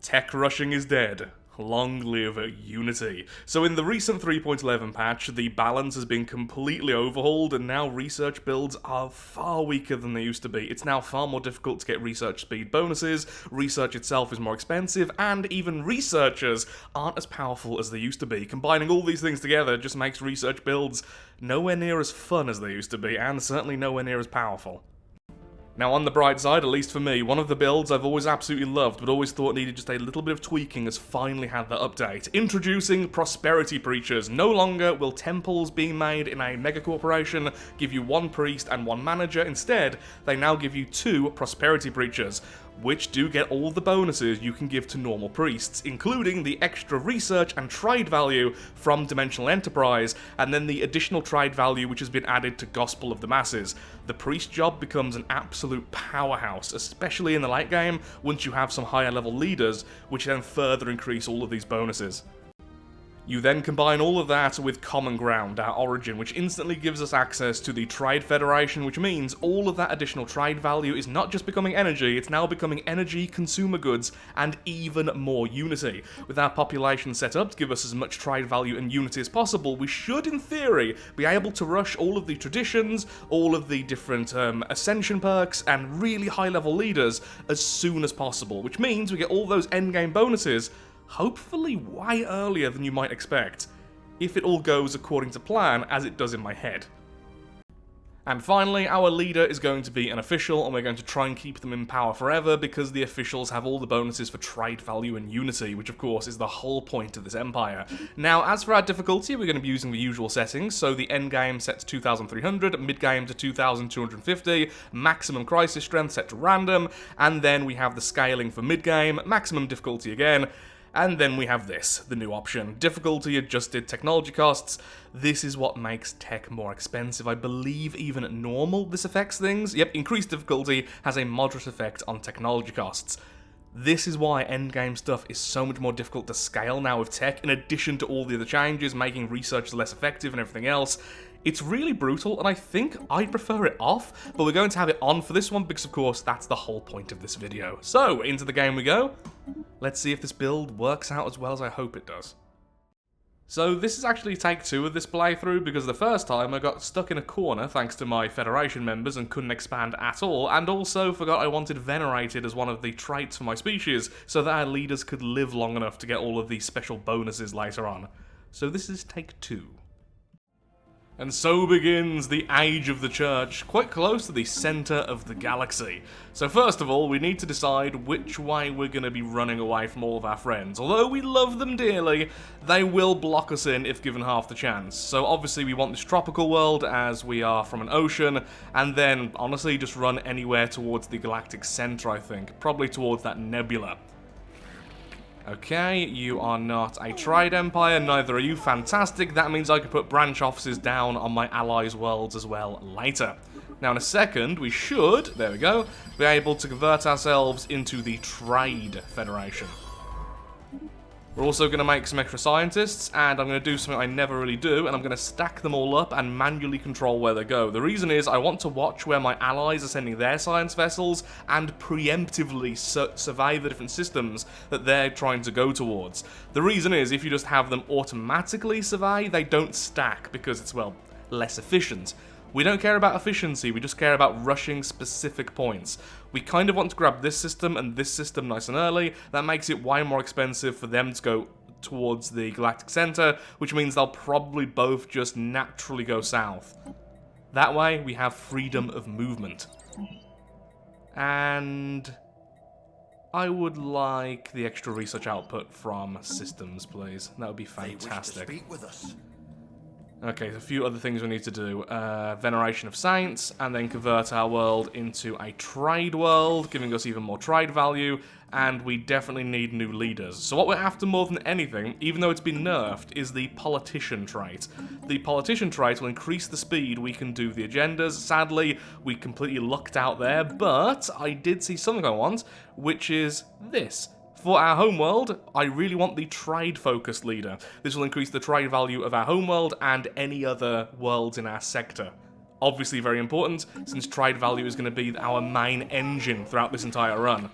Tech rushing is dead. Long live Unity. So in the recent 3.11 patch, the balance has been completely overhauled, and now research builds are far weaker than they used to be. It's now far more difficult to get research speed bonuses, research itself is more expensive, and even researchers aren't as powerful as they used to be. Combining all these things together just makes research builds nowhere near as fun as they used to be, and certainly nowhere near as powerful. Now, on the bright side, at least for me, one of the builds I've always absolutely loved, but always thought needed just a little bit of tweaking, has finally had that update. Introducing Prosperity Preachers. No longer will temples being made in a mega corporation give you one priest and one manager. Instead, they now give you 2 Prosperity Preachers, which do get all the bonuses you can give to normal priests, including the extra research and trade value from Dimensional Enterprise, and then the additional trade value which has been added to Gospel of the Masses. The priest job becomes an absolute powerhouse, especially in the late game, once you have some higher level leaders, which then further increase all of these bonuses. You then combine all of that with Common Ground, our origin, which instantly gives us access to the Trade Federation, which means all of that additional trade value is not just becoming energy, it's now becoming energy, consumer goods, and even more Unity. With our population set up to give us as much trade value and Unity as possible, we should, in theory, be able to rush all of the traditions, all of the different ascension perks, and really high-level leaders as soon as possible, which means we get all those endgame bonuses hopefully way earlier than you might expect, if it all goes according to plan as it does in my head. And finally, our leader is going to be an official, and we're going to try and keep them in power forever because the officials have all the bonuses for trade value and Unity, which of course is the whole point of this empire. Now, as for our difficulty, we're going to be using the usual settings, so the endgame set to 2300, mid-game to 2250, maximum crisis strength set to random, and then we have the scaling for mid-game, maximum difficulty again. And then we have this, the new option, difficulty adjusted technology costs. This is what makes tech more expensive. I believe even at normal this affects things. Yep, increased difficulty has a moderate effect on technology costs. This is why endgame stuff is so much more difficult to scale now with tech, in addition to all the other changes, making research less effective and everything else. It's really brutal, and I think I prefer it off, but we're going to have it on for this one because, of course, that's the whole point of this video. So, into the game we go. Let's see if this build works out as well as I hope it does. So this is actually take 2 of this playthrough, because the first time I got stuck in a corner thanks to my Federation members and couldn't expand at all, and also forgot I wanted Venerated as one of the traits for my species, so that our leaders could live long enough to get all of these special bonuses later on. So this is take 2. And so begins the Age of the Church, quite close to the centre of the galaxy. So first of all, we need to decide which way we're going to be running away from all of our friends. Although we love them dearly, they will block us in if given half the chance. So obviously we want this tropical world, as we are from an ocean, and then honestly just run anywhere towards the galactic centre, I think. Probably towards that nebula. Okay, you are not a trade empire, neither are you. Fantastic, that means I could put branch offices down on my allies' worlds as well later. Now in a second, we should, there we go, be able to convert ourselves into the Trade Federation. We're also going to make some extra scientists, and I'm going to do something I never really do, and I'm going to stack them all up and manually control where they go. The reason is I want to watch where my allies are sending their science vessels and preemptively survey the different systems that they're trying to go towards. The reason is if you just have them automatically survey, they don't stack because it's, well, less efficient. We don't care about efficiency, we just care about rushing specific points. We kind of want to grab this system and this system nice and early. That makes it way more expensive for them to go towards the galactic center, which means they'll probably both just naturally go south. That way, we have freedom of movement. And I would like the extra research output from systems, please. That would be fantastic. They wish to speak with us. Okay, a few other things we need to do. Veneration of Saints, and then convert our world into a trade world, giving us even more trade value, and we definitely need new leaders. So what we're after more than anything, even though it's been nerfed, is the Politician trait. The Politician trait will increase the speed we can do the agendas. Sadly, we completely lucked out there, but I did see something I want, which is this. For our homeworld, I really want the trade-focused leader. This will increase the trade value of our homeworld and any other worlds in our sector. Obviously very important, since trade value is going to be our main engine throughout this entire run.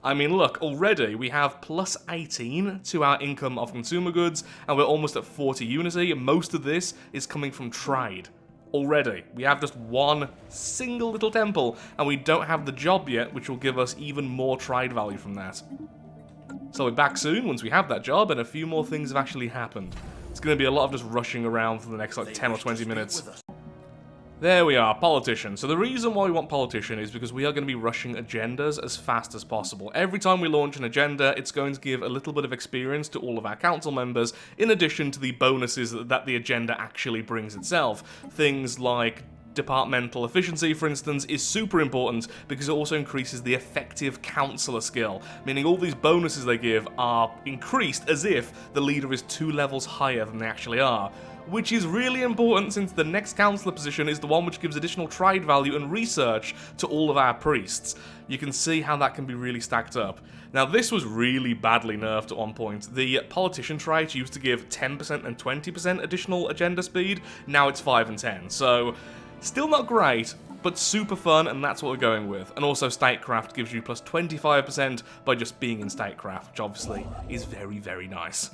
I mean, look, already we have plus 18 to our income of consumer goods, and we're almost at 40 unity, and most of this is coming from trade. Already, we have just one single little temple, and we don't have the job yet, which will give us even more trade value from that. So we're back soon once we have that job, and a few more things have actually happened. It's going to be a lot of just rushing around for the next like 10 or 20 minutes. There we are, politician. So the reason why we want politician is because we are going to be rushing agendas as fast as possible. Every time we launch an agenda, it's going to give a little bit of experience to all of our council members, in addition to the bonuses that the agenda actually brings itself. Things like departmental efficiency, for instance, is super important because it also increases the effective councillor skill, meaning all these bonuses they give are increased as if the leader is 2 levels higher than they actually are. Which is really important since the next councillor position is the one which gives additional trade value and research to all of our priests. You can see how that can be really stacked up. Now this was really badly nerfed at one point. The politician trait used to give 10% and 20% additional agenda speed, now it's 5 and 10, so still not great, but super fun, and that's what we're going with. And also statecraft gives you plus 25% by just being in statecraft, which obviously is very, very nice.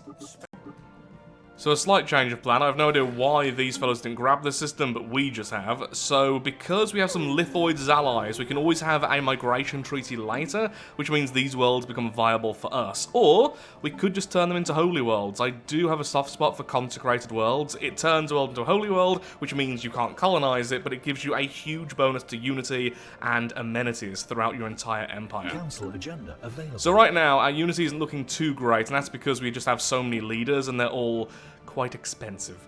So a slight change of plan. I have no idea why these fellows didn't grab this system, but we just have. So because we have some lithoids as allies, we can always have a migration treaty later, which means these worlds become viable for us. Or we could just turn them into holy worlds. I do have a soft spot for consecrated worlds. It turns a world into a holy world, which means you can't colonize it, but it gives you a huge bonus to unity and amenities throughout your entire empire. Council agenda available. So right now, our unity isn't looking too great, and that's because we just have so many leaders, and they're all quite expensive.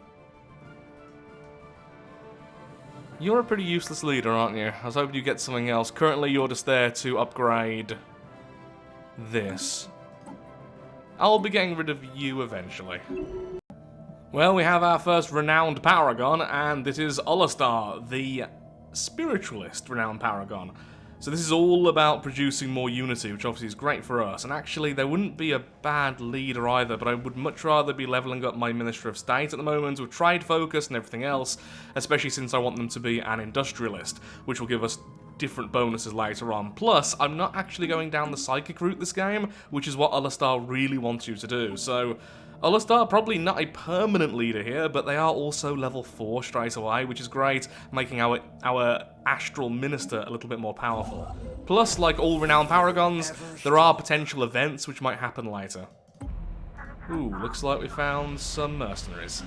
You're a pretty useless leader, aren't you? I was hoping you get something else. Currently, you're just there to upgrade this. I'll be getting rid of you eventually. Well, we have our first renowned paragon, and this is Olastar, the spiritualist renowned paragon. So this is all about producing more unity, which obviously is great for us. And actually, there wouldn't be a bad leader either, but I would much rather be leveling up my Minister of State at the moment with trade focus and everything else, especially since I want them to be an industrialist, which will give us different bonuses later on. Plus, I'm not actually going down the psychic route this game, which is what Olastar really wants you to do. So Olastar, probably not a permanent leader here, but they are also level 4 straight away, which is great, making our astral minister a little bit more powerful. Plus, like all renowned paragons, there are potential events which might happen later. Ooh, looks like we found some mercenaries.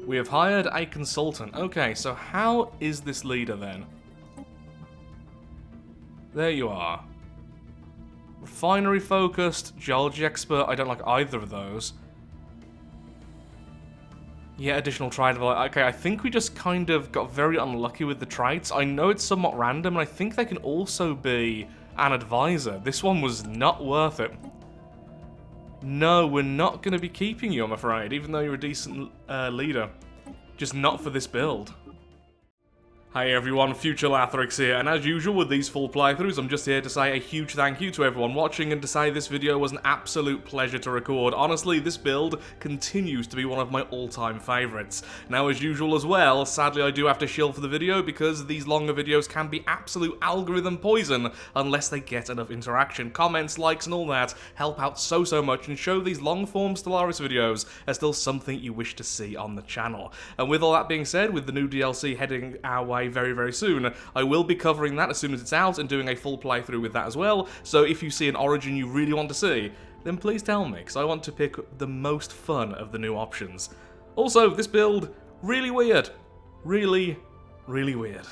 We have hired a consultant. Okay, so how is this leader then? There you are. Refinery focused, geology expert, I don't like either of those. Yeah, additional trade. Okay, I think we just kind of got very unlucky with the traits. I know it's somewhat random, and I think they can also be an advisor. This one was not worth it. No, we're not going to be keeping you, I'm afraid, even though you're a decent leader. Just not for this build. Hi everyone, Future Lathrix here, and as usual with these full playthroughs, I'm just here to say a huge thank you to everyone watching and to say this video was an absolute pleasure to record. Honestly, this build continues to be one of my all-time favourites. Now, as usual as well, sadly I do have to shill for the video because these longer videos can be absolute algorithm poison unless they get enough interaction. Comments, likes and all that help out so much and show these long-form Stellaris videos are still something you wish to see on the channel. And with all that being said, with the new DLC heading our way very soon, I will be covering that as soon as it's out and doing a full playthrough with that as well, so if you see an origin you really want to see, then please tell me, because I want to pick the most fun of the new options. Also, this build, really weird. Really weird.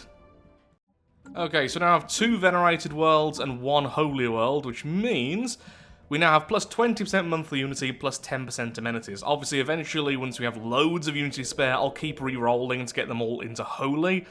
Okay, so now I have 2 venerated worlds and 1 holy world, which means we now have plus 20% monthly unity, plus 10% amenities. Obviously, eventually, once we have loads of unity spare, I'll keep re-rolling to get them all into holy,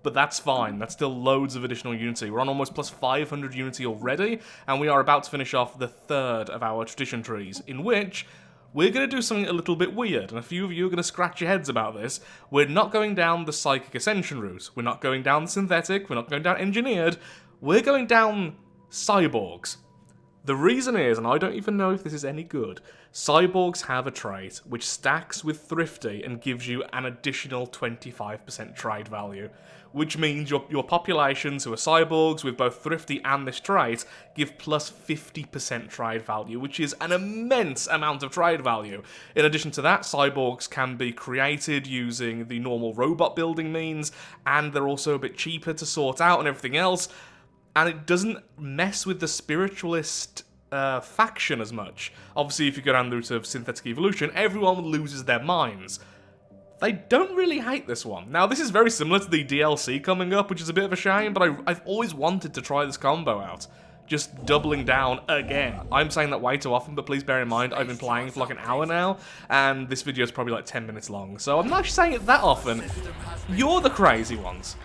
but that's fine. That's still loads of additional unity. We're on almost plus 500 unity already, and we are about to finish off the 3rd of our tradition trees, in which we're going to do something a little bit weird, and a few of you are going to scratch your heads about this. We're not going down the psychic ascension route. We're not going down synthetic. We're not going down engineered. We're going down cyborgs. The reason is, and I don't even know if this is any good, cyborgs have a trait which stacks with thrifty and gives you an additional 25% trade value, which means your populations who are cyborgs with both thrifty and this trait give plus 50% trade value, which is an immense amount of trade value. In addition to that, cyborgs can be created using the normal robot building means, and they're also a bit cheaper to sort out and everything else, and it doesn't mess with the spiritualist faction as much. Obviously, if you go down the route of synthetic evolution, everyone loses their minds. They don't really hate this one. Now, this is very similar to the DLC coming up, which is a bit of a shame, but I've always wanted to try this combo out. Just doubling down again. I'm saying that way too often, but please bear in mind, I've been playing for like an hour now, and this video is probably like 10 minutes long, so I'm not actually saying it that often. You're the crazy ones.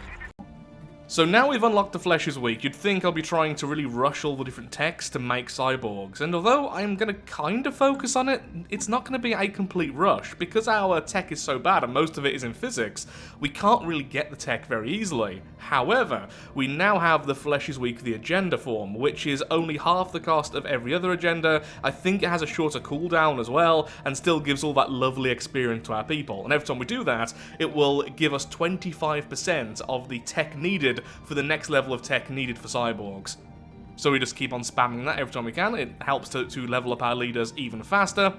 So now we've unlocked the flesh is weak, you'd think I'll be trying to really rush all the different techs to make cyborgs, and although I'm going to kind of focus on it, it's not going to be a complete rush. Because our tech is so bad and most of it is in physics, we can't really get the tech very easily. However, we now have the flesh is weak the agenda form, which is only half the cost of every other agenda. I think it has a shorter cooldown as well, and still gives all that lovely experience to our people. And every time we do that, it will give us 25% of the tech needed for the next level of tech needed for cyborgs. So we just keep on spamming that every time we can. It helps to level up our leaders even faster.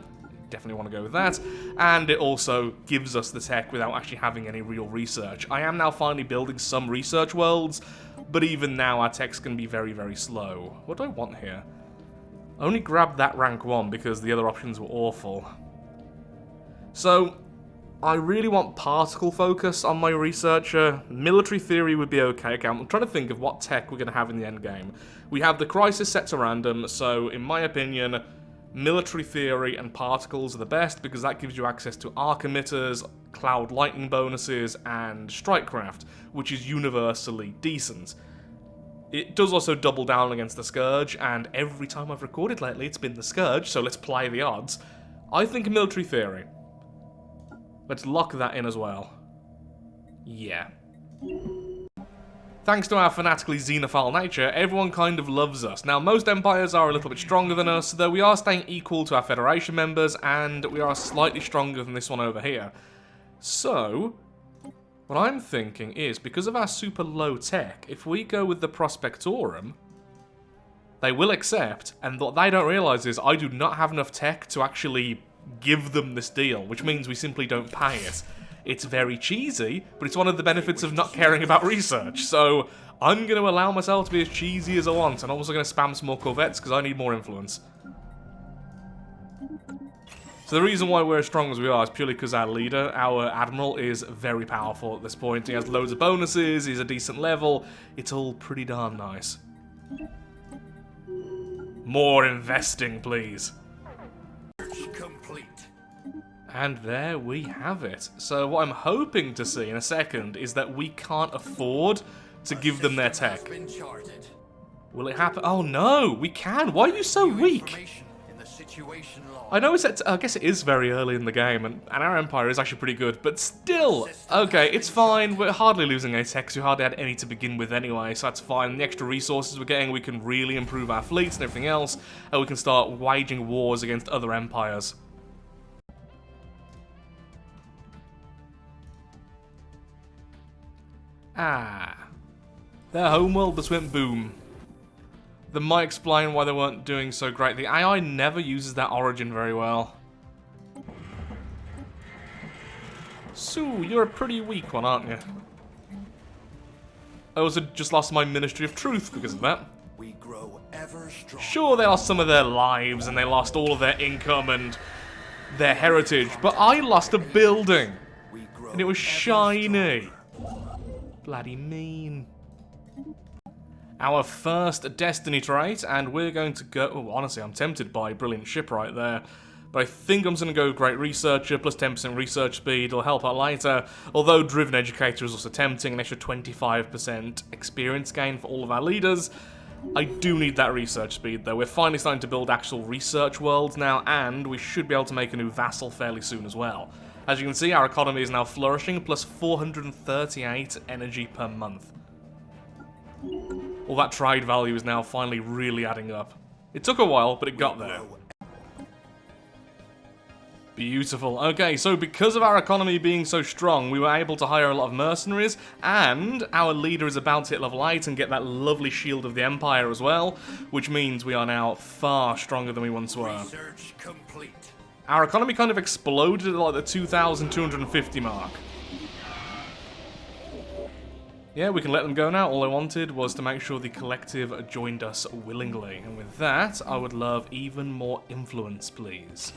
Definitely want to go with that. And it also gives us the tech without actually having any real research. I am now finally building some research worlds, but even now our tech's can be very, very slow. What do I want here? I only grabbed that rank 1 because the other options were awful. So I really want particle focus on my researcher. Military theory would be okay. I'm trying to think of what tech we're going to have in the end game. We have the crisis set to random, so in my opinion, military theory and particles are the best because that gives you access to arc emitters, cloud lightning bonuses, and strikecraft, which is universally decent. It does also double down against the Scourge, and every time I've recorded lately it's been the Scourge, so let's play the odds. I think military theory. Let's lock that in as well. Yeah. Thanks to our fanatically xenophile nature, everyone kind of loves us. Now, most empires are a little bit stronger than us, though we are staying equal to our Federation members, and we are slightly stronger than this one over here. So, what I'm thinking is, because of our super low tech, if we go with the Prospectorum, they will accept, and what they don't realise is I do not have enough tech to actually give them this deal, which means we simply don't pay it. It's very cheesy, but it's one of the benefits of not caring about research, so I'm going to allow myself to be as cheesy as I want, and I'm also going to spam some more corvettes because I need more influence. So the reason why we're as strong as we are is purely because our leader, our admiral, is very powerful at this point. He has loads of bonuses, he's a decent level, it's all pretty darn nice. More investing, please. Complete. And there we have it. So what I'm hoping to see in a second is that we can't afford to give them their tech. Will it happen? Oh no, we can. Why are you so weak? I know I guess it is very early in the game, and our empire is actually pretty good, but still, okay, it's fine. We're hardly losing any tech, 'cause we hardly had any to begin with anyway, so that's fine. The extra resources we're getting, we can really improve our fleets and everything else, and we can start waging wars against other empires. Ah. Their homeworld just went boom. That might explain why they weren't doing so great. The AI never uses that origin very well. So, you're a pretty weak one, aren't you? I also just lost my Ministry of Truth because of that. We grow ever stronger. Sure, they lost some of their lives and they lost all of their income and their heritage, but I lost a building. And it was shiny. Bloody mean. Our first Destiny trait, and we're going to go... Oh, honestly, I'm tempted by Brilliant Ship right there. But I think I'm just going to go Great Researcher, plus 10% research speed, it'll help out later. Although Driven Educator is also tempting, an extra 25% experience gain for all of our leaders. I do need that research speed, though. We're finally starting to build actual research worlds now, and we should be able to make a new vassal fairly soon as well. As you can see, our economy is now flourishing, plus 438 energy per month. All that trade value is now finally really adding up. It took a while, but it got there. Beautiful. Okay, so because of our economy being so strong, we were able to hire a lot of mercenaries, and our leader is about to hit level 8 and get that lovely shield of the Empire as well, which means we are now far stronger than we once were. Research complete. Our economy kind of exploded at like the 2,250 mark. Yeah, we can let them go now. All I wanted was to make sure the collective joined us willingly. And with that, I would love even more influence, please.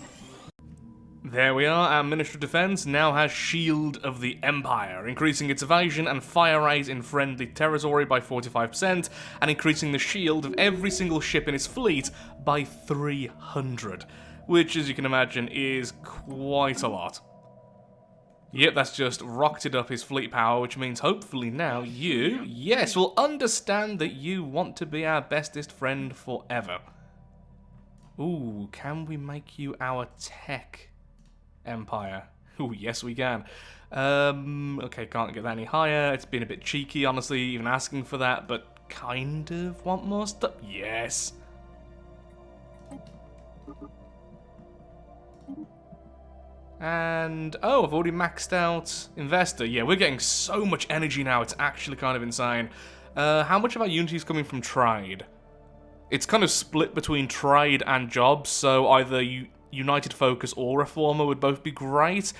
There we are, our Ministry of Defense now has Shield of the Empire, increasing its evasion and fire rate in friendly territory by 45%, and increasing the shield of every single ship in its fleet by 300, which, as you can imagine, is quite a lot. Yep, that's just rocketed up his fleet power, which means hopefully now you, yes, will understand that you want to be our bestest friend forever. Ooh, can we make you our tech empire? Ooh, yes we can. Okay, can't get that any higher. It's been a bit cheeky, honestly, even asking for that, but kind of want more stuff. Yes. And, oh, I've already maxed out Investor. Yeah, we're getting so much energy now, it's actually kind of insane. How much of our unity is coming from trade? It's kind of split between trade and jobs, so either United Focus or Reformer would both be great.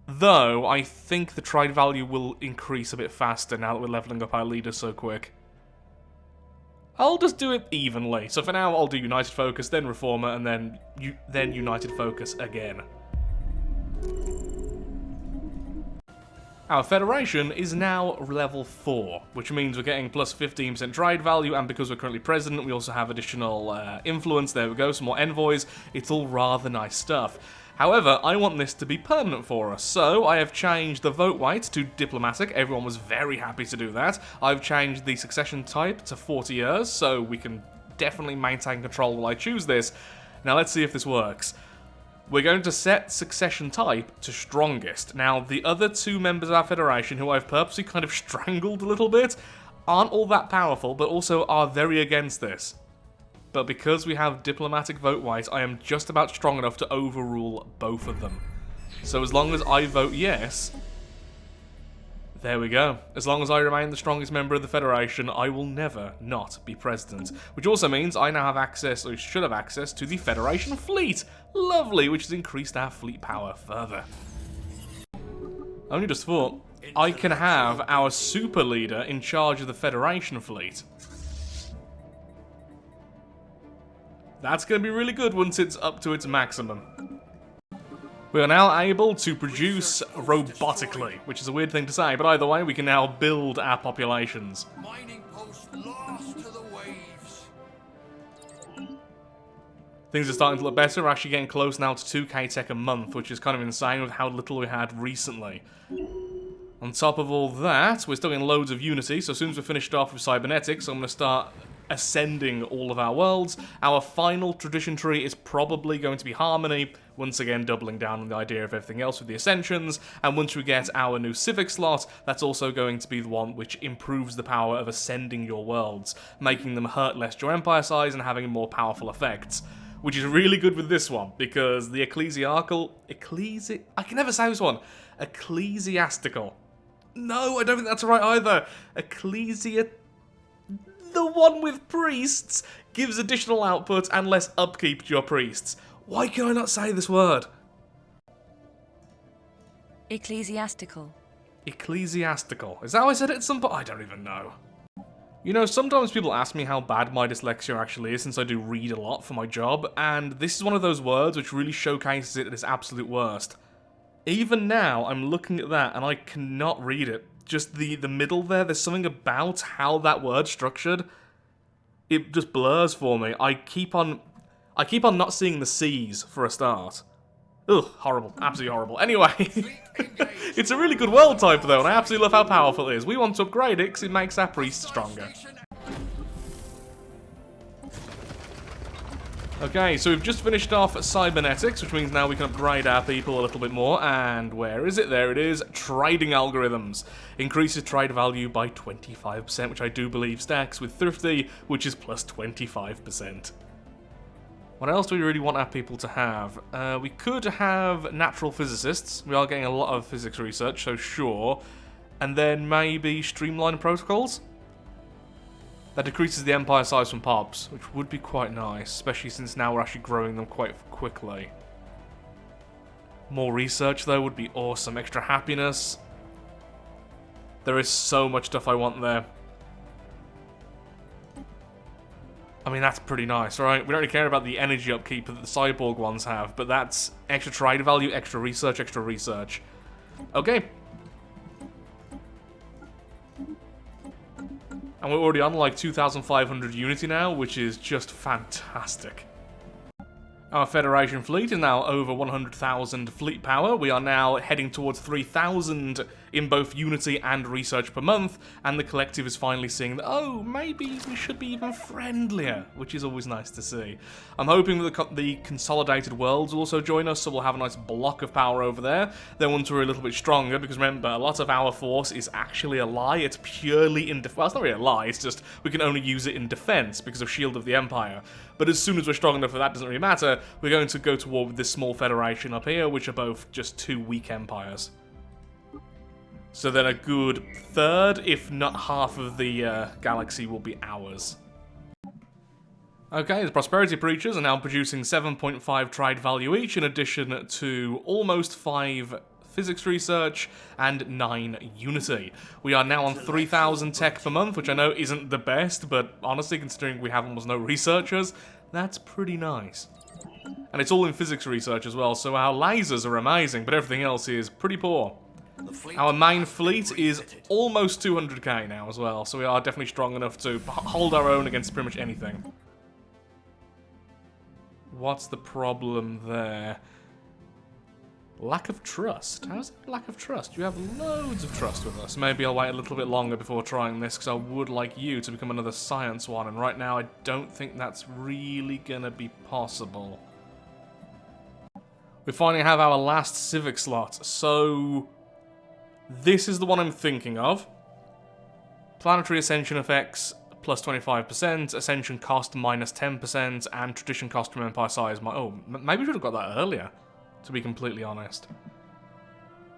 Though, I think the trade value will increase a bit faster now that we're leveling up our leaders so quick. I'll just do it evenly. So for now, I'll do United Focus, then Reformer, and then United Focus again. Our Federation is now level 4, which means we're getting plus 15% trade value, and because we're currently president, we also have additional influence. There we go, some more envoys. It's all rather nice stuff. However, I want this to be permanent for us, so I have changed the vote weight to diplomatic. Everyone was very happy to do that. I've changed the succession type to 40 years, so we can definitely maintain control while I choose this. Now let's see if this works. We're going to set succession type to strongest. Now, the other two members of our Federation, who I've purposely kind of strangled a little bit, aren't all that powerful, but also are very against this. But because we have diplomatic vote weight, I am just about strong enough to overrule both of them. So as long as I vote yes, there we go. As long as I remain the strongest member of the Federation, I will never not be president. Which also means I now have access, or should have access, to the Federation fleet. Lovely, which has increased our fleet power further. Only just thought, I can have our super leader in charge of the Federation fleet. That's going to be really good once it's up to its maximum. We are now able to produce robotically, which is a weird thing to say, but either way, we can now build our populations. Mining post lost to the waves. Things are starting to look better. We're actually getting close now to 2k tech a month, which is kind of insane with how little we had recently. On top of all that, we're still getting loads of unity, so as soon as we're finished off with Cybernetic, so I'm going to start ascending all of our worlds. Our final tradition tree is probably going to be Harmony, once again doubling down on the idea of everything else with the Ascensions, and once we get our new Civic slot, that's also going to be the one which improves the power of ascending your worlds, making them hurt less to your empire size and having more powerful effects. Which is really good with this one, because the I can never say this one. Ecclesiastical. No, I don't think that's right either. The one with priests gives additional output and less upkeep to your priests. Why can I not say this word? Ecclesiastical. Ecclesiastical. Is that how I said it at some point? I don't even know. You know, sometimes people ask me how bad my dyslexia actually is since I do read a lot for my job, and this is one of those words which really showcases it at its absolute worst. Even now, I'm looking at that and I cannot read it. Just the middle there's something about how that word's structured. It just blurs for me. I keep on not seeing the C's for a start. Ugh, horrible. Absolutely horrible. Anyway, it's a really good world type though, and I absolutely love how powerful it is. We want to upgrade it because it makes our priests stronger. Okay, so we've just finished off Cybernetics, which means now we can upgrade our people a little bit more, and where is it? There it is, trading algorithms. Increases trade value by 25%, which I do believe stacks with Thrifty, which is plus 25%. What else do we really want our people to have? We could have natural physicists. We are getting a lot of physics research, so sure. And then maybe streamline protocols? That decreases the empire size from pops, which would be quite nice, especially since now we're actually growing them quite quickly. More research, though, would be awesome. Extra happiness. There is so much stuff I want there. I mean, that's pretty nice, right? We don't really care about the energy upkeep that the cyborg ones have, but that's extra trade value, extra research, extra research. Okay. And we're already on like 2,500 Unity now, which is just fantastic. Our Federation fleet is now over 100,000 fleet power. We are now heading towards 3,000 in both Unity and Research per month, and the collective is finally seeing that, oh, maybe we should be even friendlier, which is always nice to see. I'm hoping that the Consolidated Worlds will also join us, so we'll have a nice block of power over there. Then once we're a little bit stronger, because remember, a lot of our force is actually a lie. It's purely in defense. Well, it's not really a lie, it's just we can only use it in defense because of Shield of the Empire. But as soon as we're strong enough that that doesn't really matter, we're going to go to war with this small federation up here, which are both just two weak empires. So then a good third, if not half of the galaxy will be ours. Okay, the Prosperity Preachers are now producing 7.5 trade value each, in addition to almost 5 physics research and 9 Unity. We are now on 3,000 tech per month, which I know isn't the best, but honestly, considering we have almost no researchers, that's pretty nice. And it's all in physics research as well, so our lasers are amazing, but everything else is pretty poor. Our main fleet is almost 200k now as well, so we are definitely strong enough to hold our own against pretty much anything. What's the problem there? Lack of trust. How's it lack of trust? You have loads of trust with us. Maybe I'll wait a little bit longer before trying this, because I would like you to become another science one, and right now I don't think that's really gonna be possible. We finally have our last civic slot, so this is the one I'm thinking of. Planetary Ascension effects plus 25%, Ascension cost minus 10%, and Tradition cost from Empire size. Maybe we should have got that earlier, to be completely honest.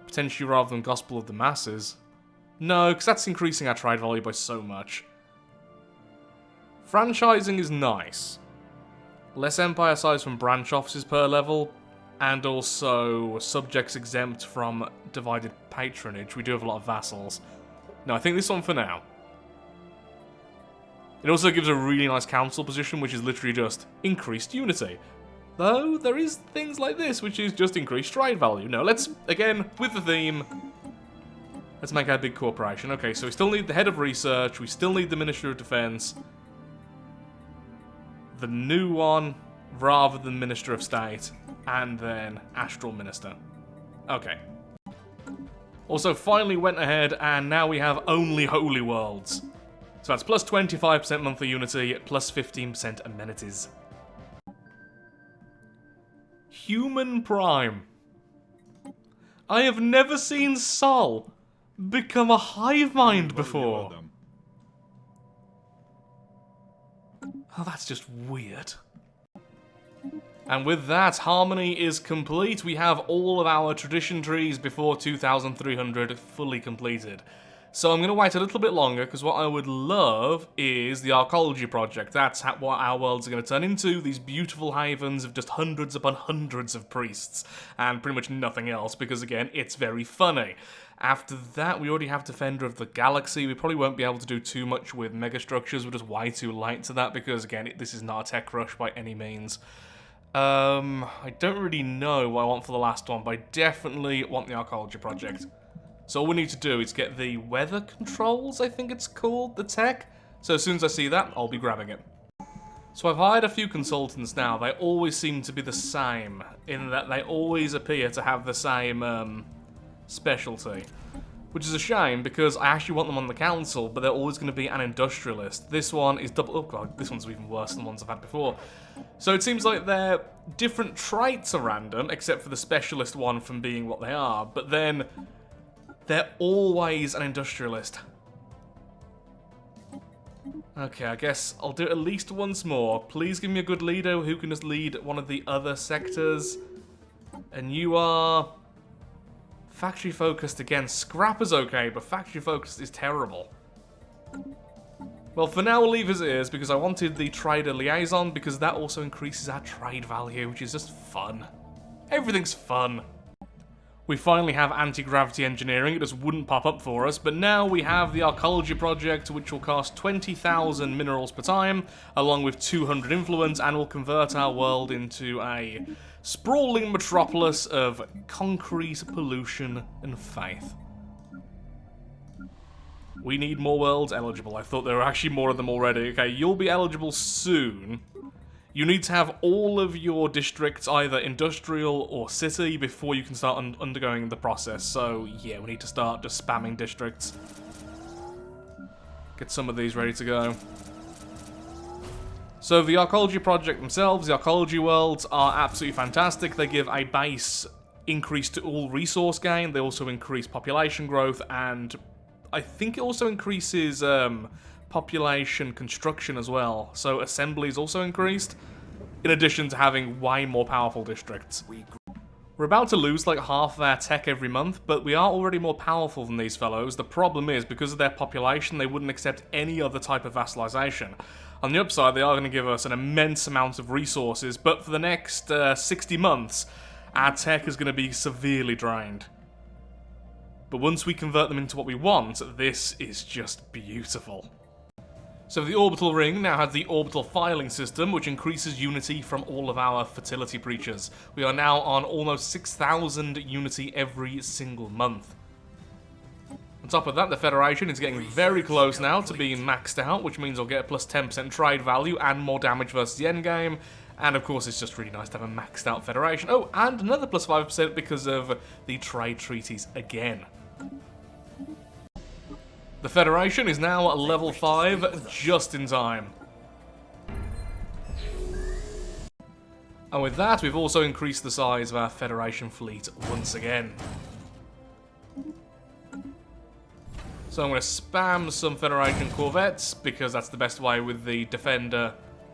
Potentially rather than Gospel of the Masses. No, because that's increasing our trade value by so much. Franchising is nice. Less Empire size from branch offices per level, and also subjects exempt from divided patronage. We do have a lot of vassals. No, I think this one for now. It also gives a really nice council position, which is literally just increased unity. Though, there is things like this, which is just increased trade value. No, let's, again, with the theme, let's make our big corporation. Okay, so we still need the head of research, we still need the Minister of Defense. The new one, rather than Minister of State, and then Astral Minister. Okay. Also, finally went ahead, and now we have only Holy Worlds. So that's plus 25% monthly unity, plus 15% amenities. Human Prime. I have never seen Sol become a hive mind before. Oh, that's just weird. And with that, harmony is complete. We have all of our tradition trees before 2,300 fully completed. So I'm going to wait a little bit longer, because what I would love is the Archaeology Project. That's what our worlds are going to turn into, these beautiful havens of just hundreds upon hundreds of priests, and pretty much nothing else, because again, it's very funny. After that, we already have Defender of the Galaxy. We probably won't be able to do too much with megastructures. We're just way too light to that, because again, this is not a tech rush by any means. I don't really know what I want for the last one, but I definitely want the Archaeology Project. So all we need to do is get the weather controls, I think it's called, the tech. So as soon as I see that, I'll be grabbing it. So I've hired a few consultants now. They always seem to be the same, in that they always appear to have the same specialty. Which is a shame, because I actually want them on the council, but they're always going to be an industrialist. This one is double... Oh god, this one's even worse than the ones I've had before. So it seems like their different traits are random, except for the specialist one from being what they are, but then they're always an industrialist. Okay, I guess I'll do it at least once more. Please give me a good leader who can just lead one of the other sectors. And you are... factory focused again. Scrapper's okay, but factory focused is terrible. Well, for now we'll leave as it is, because I wanted the trader liaison, because that also increases our trade value, which is just fun. Everything's fun. We finally have anti-gravity engineering, it just wouldn't pop up for us, but now we have the archaeology project, which will cost 20,000 minerals per time, along with 200 influence, and will convert our world into a sprawling metropolis of concrete, pollution, and faith. We need more worlds eligible. I thought there were actually more of them already. Okay, you'll be eligible soon. You need to have all of your districts either industrial or city before you can start undergoing the process. So, yeah, we need to start just spamming districts. Get some of these ready to go. So, the archaeology project themselves, the archaeology worlds, are absolutely fantastic. They give a base increase to all resource gain. They also increase population growth, and I think it also increases population construction as well, so assembly is also increased, in addition to having way more powerful districts. We're about to lose like half their tech every month, but we are already more powerful than these fellows. The problem is, because of their population, they wouldn't accept any other type of vassalization. On the upside, they are going to give us an immense amount of resources, but for the next 60 months, our tech is going to be severely drained. But once we convert them into what we want, this is just beautiful. So the orbital ring now has the orbital filing system, which increases unity from all of our fertility breaches. We are now on almost 6,000 unity every single month. On top of that, the Federation is getting very close now to being maxed out, which means I'll get a plus 10% trade value and more damage versus the endgame. And of course, it's just really nice to have a maxed out Federation. Oh, and another plus 5% because of the trade treaties again. The Federation is now at level 5, just in time. And with that, we've also increased the size of our Federation fleet once again. So I'm going to spam some Federation corvettes, because that's the best way with the Defender...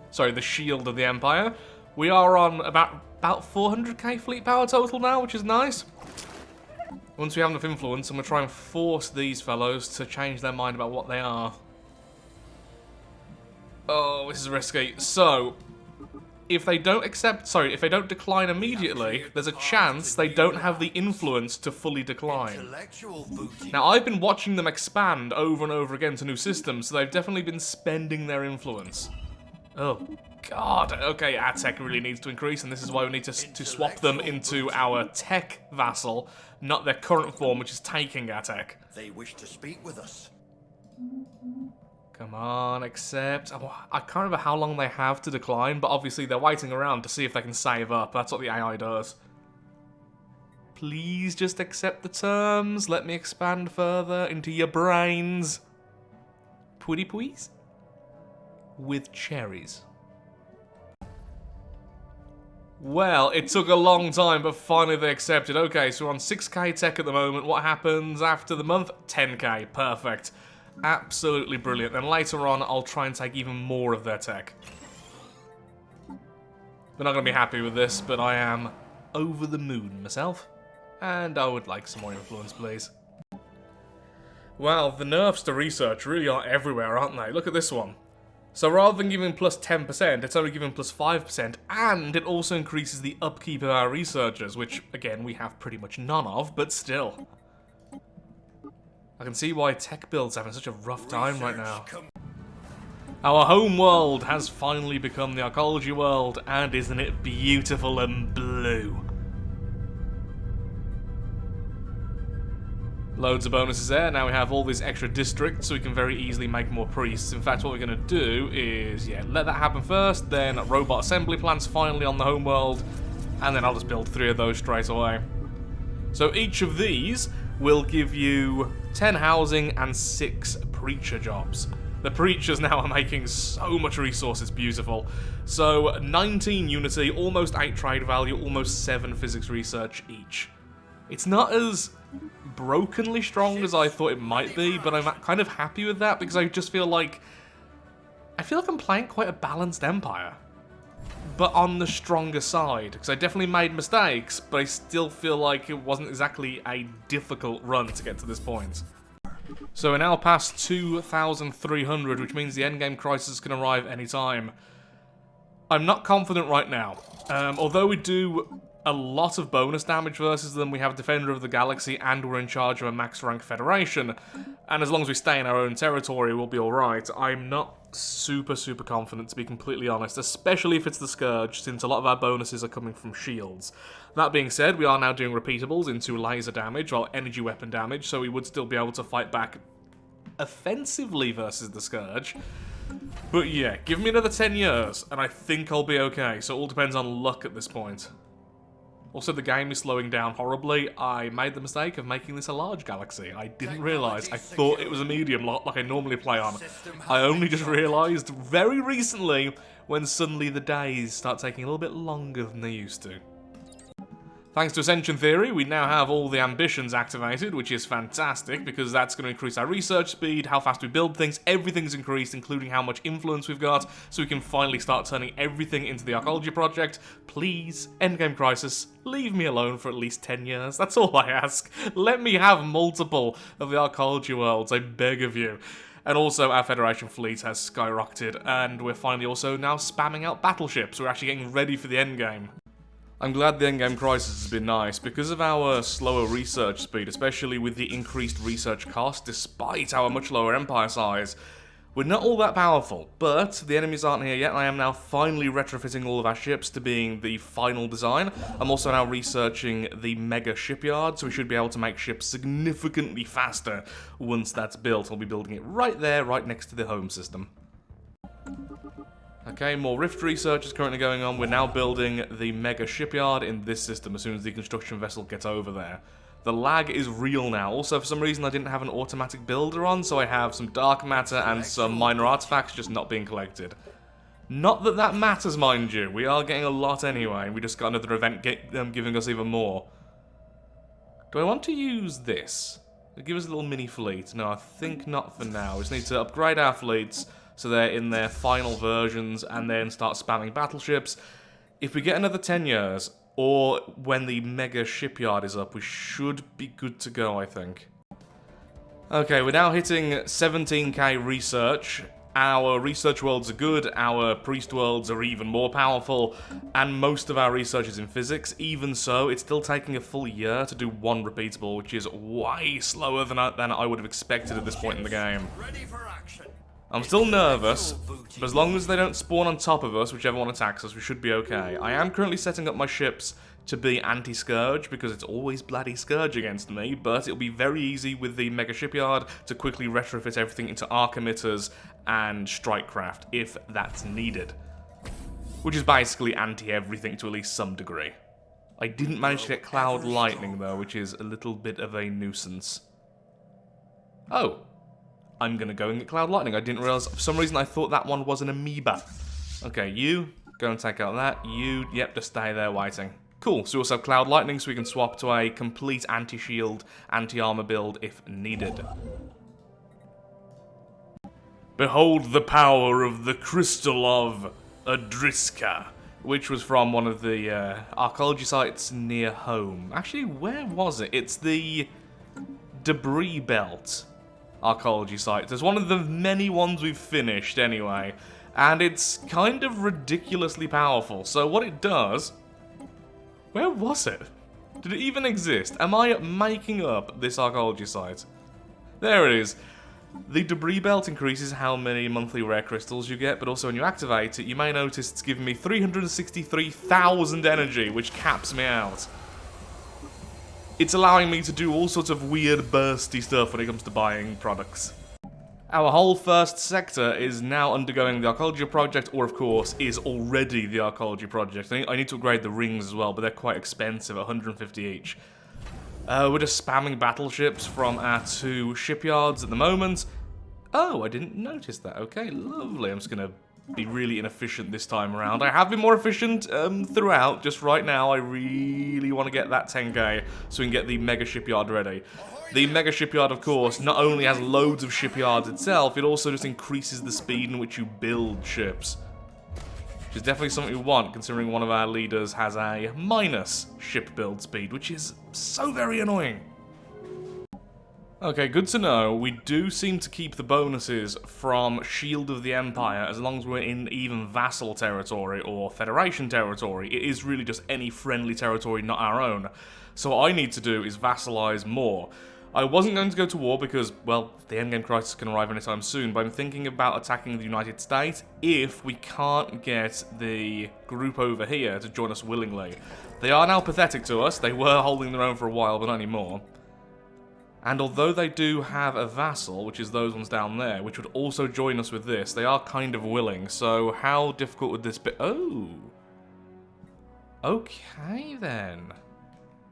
sorry, the Shield of the Empire. We are on about 400k fleet power total now, which is nice. Once we have enough influence, I'm going to try and force these fellows to change their mind about what they are. Oh, this is risky. So, if they don't if they don't decline immediately, there's a chance they don't have the influence to fully decline. Now, I've been watching them expand over and over again to new systems, so they've definitely been spending their influence. Oh, God. Okay, our tech really needs to increase, and this is why we need to swap them into our tech vassal, not their current form, which is taking our tech. They wish to speak with us. Come on, accept. Oh, I can't remember how long they have to decline, but obviously they're waiting around to see if they can save up. That's what the AI does. Please just accept the terms. Let me expand further into your brains. Pretty please? With cherries. Well, it took a long time, but finally they accepted. Okay, so we're on 6k tech at the moment. What happens after the month? 10k. Perfect. Absolutely brilliant. Then later on, I'll try and take even more of their tech. They're not going to be happy with this, but I am over the moon myself. And I would like some more influence, please. Wow, the nerfs to research really are everywhere, aren't they? Look at this one. So rather than giving plus 10%, it's only giving plus 5%, and it also increases the upkeep of our researchers, which, again, we have pretty much none of, but still. I can see why tech build's having such a rough time right now. Our home world has finally become the archaeology world, and isn't it beautiful and blue? Loads of bonuses there. Now we have all these extra districts, so we can very easily make more priests. In fact, what we're going to do is, yeah, let that happen first, then robot assembly plants finally on the home world, and then I'll just build 3 of those straight away. So each of these will give you 10 housing and 6 preacher jobs. The preachers now are making so much resource, it's beautiful. So 19 unity, almost 8 trade value, almost 7 physics research each. It's not as brokenly strong as I thought it might be, but I'm kind of happy with that because I just feel like I feel like I'm playing quite a balanced empire, but on the stronger side, because I definitely made mistakes, but I still feel like it wasn't exactly a difficult run to get to this point. So we're now past 2,300, which means the endgame crisis can arrive anytime. I'm not confident right now. Although we do a lot of bonus damage versus them, we have Defender of the Galaxy and we're in charge of a max rank Federation, and as long as we stay in our own territory, we'll be alright. I'm not super confident, to be completely honest, especially if it's the Scourge, since a lot of our bonuses are coming from shields. That being said, we are now doing repeatables into laser damage or energy weapon damage, so we would still be able to fight back offensively versus the Scourge. But yeah, give me another 10 years, and I think I'll be okay, so it all depends on luck at this point. Also, the game is slowing down horribly. I made the mistake of making this a large galaxy. I didn't realise. I thought it was a medium, like I normally play on. I only just realised very recently when suddenly the days start taking a little bit longer than they used to. Thanks to Ascension Theory, we now have all the ambitions activated, which is fantastic, because that's going to increase our research speed, how fast we build things, everything's increased, including how much influence we've got, so we can finally start turning everything into the Archaeology Project. Please, Endgame Crisis, leave me alone for at least 10 years, that's all I ask. Let me have multiple of the Archaeology worlds, I beg of you. And also, our Federation fleet has skyrocketed, and we're finally also now spamming out battleships. We're actually getting ready for the endgame. I'm glad the endgame crisis has been nice, because of our slower research speed, especially with the increased research cost, despite our much lower empire size. We're not all that powerful, but the enemies aren't here yet. I am now finally retrofitting all of our ships to being the final design. I'm also now researching the mega shipyard, so we should be able to make ships significantly faster once that's built. I'll be building it right there, right next to the home system. Okay, more Rift research is currently going on. We're now building the mega shipyard in this system as soon as the construction vessel gets over there. The lag is real now. Also, for some reason, I didn't have an automatic builder on, so I have some dark matter and some minor artifacts just not being collected. Not that that matters, mind you. We are getting a lot anyway. We just got another event giving us even more. Do I want to use this? It'll give us a little mini fleet. No, I think not for now. We just need to upgrade our fleets so they're in their final versions, and then start spamming battleships. If we get another 10 years, or when the mega shipyard is up, we should be good to go, I think. Okay, we're now hitting 17k research. Our research worlds are good, our priest worlds are even more powerful, and most of our research is in physics. Even so, it's still taking a full year to do one repeatable, which is way slower than I would have expected at this point in the game. Ready for action. I'm still nervous, but as long as they don't spawn on top of us, whichever one attacks us, we should be okay. I am currently setting up my ships to be anti-Scourge, because it's always bloody Scourge against me, but it'll be very easy with the Mega Shipyard to quickly retrofit everything into arc emitters and strikecraft, if that's needed. Which is basically anti-everything to at least some degree. I didn't manage to get Cloud Lightning, though, which is a little bit of a nuisance. Oh. I'm gonna go and get Cloud Lightning. I didn't realize, for some reason I thought that one was an amoeba. Okay, you, go and take out that. You, yep, just stay there waiting. Cool, so we also have Cloud Lightning, so we can swap to a complete anti-shield, anti-armor build if needed. Behold the power of the Crystal of Adriska, which was from one of the archaeology sites near home. Actually, where was it? It's the Debris Belt archaeology site. It's one of the many ones we've finished anyway, and it's kind of ridiculously powerful. So what it does... Where was it? Did it even exist? Am I making up this archaeology site? There it is. The Debris Belt increases how many monthly rare crystals you get, but also when you activate it, you may notice it's giving me 363,000 energy, which caps me out. It's allowing me to do all sorts of weird bursty stuff when it comes to buying products. Our whole first sector is now undergoing the Archaeology Project, or of course, is already the Archaeology Project. I need to upgrade the rings as well, but they're quite expensive, 150 each. We're just spamming battleships from our two shipyards at the moment. Oh, I didn't notice that. Okay, lovely. I'm just gonna be really inefficient this time around. I have been more efficient throughout, just right now I really want to get that 10k so we can get the mega shipyard ready. The mega shipyard, of course, not only has loads of shipyards itself, it also just increases the speed in which you build ships. Which is definitely something we want, considering one of our leaders has a minus ship build speed, which is so very annoying. Okay, good to know. We do seem to keep the bonuses from Shield of the Empire as long as we're in even vassal territory or Federation territory. It is really just any friendly territory, not our own. So what I need to do is vassalize more. I wasn't going to go to war because, well, the endgame crisis can arrive anytime soon, but I'm thinking about attacking the United States if we can't get the group over here to join us willingly. They are now pathetic to us. They were holding their own for a while, but not anymore. And although they do have a vassal, which is those ones down there, which would also join us with this, they are kind of willing, so how difficult would this be? Oh! Okay, then.